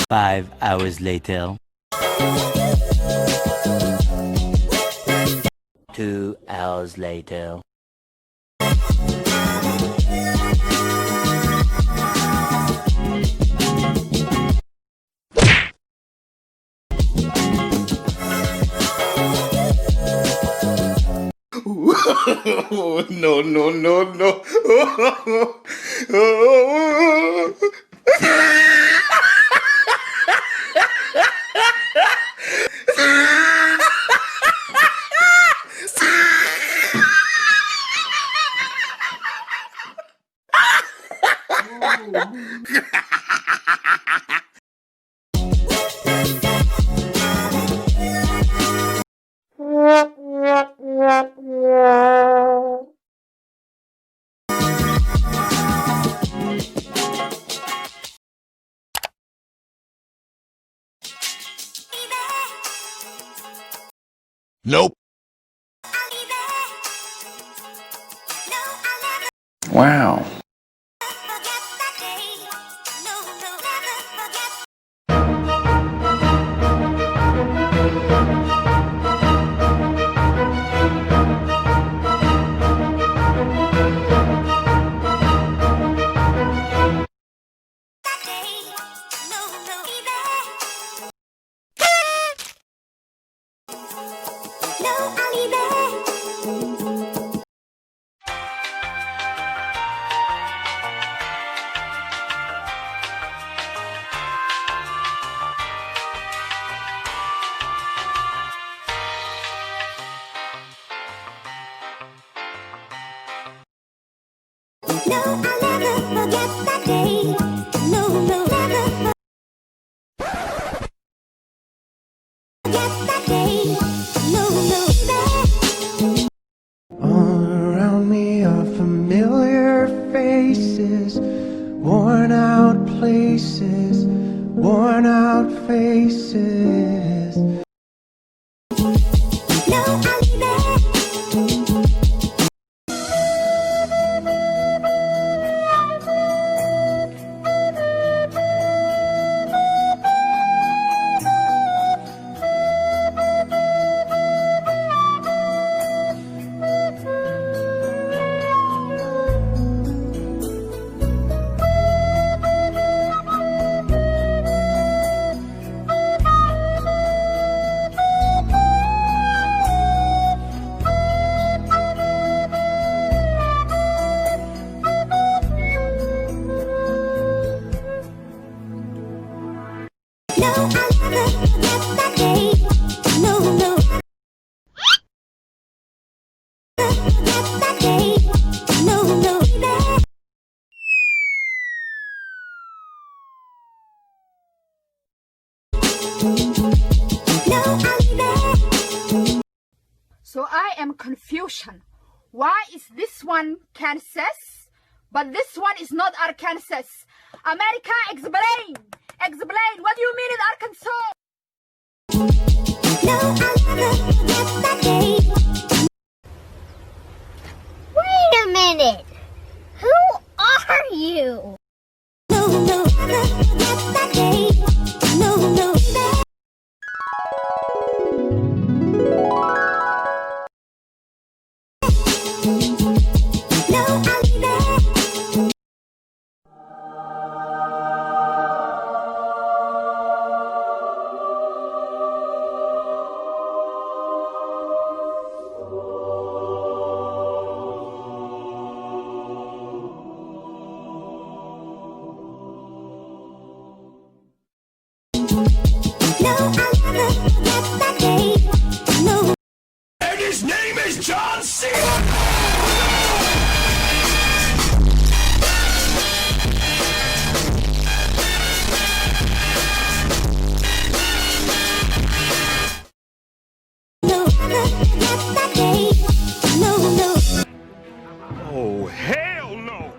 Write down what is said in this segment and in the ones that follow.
5 hours later. 2 hours later. No, no, no, no. Nope. Wow. No, I'll never forget that day. No, no, never forget that day. No, no, All around me are familiar faces, worn out places, worn out faces. no, I'll be there. No, I'll never forget that day. No, no, forget that day. No, no, there. No, I'll be there. So I am confusion. Why is this one Kansas, but this one is not Arkansas? America, explain! Explain! What do you mean in Arkansas? No, I'll never forget that day. Wait a minute! Who are you? No, no, never forget that day. No, no, there. No, I'll be there. No, I'll never forget that day. No, And his name is John Cena! no, never forget that day. No, no, Oh, hell no!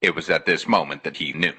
It was at this moment that he knew.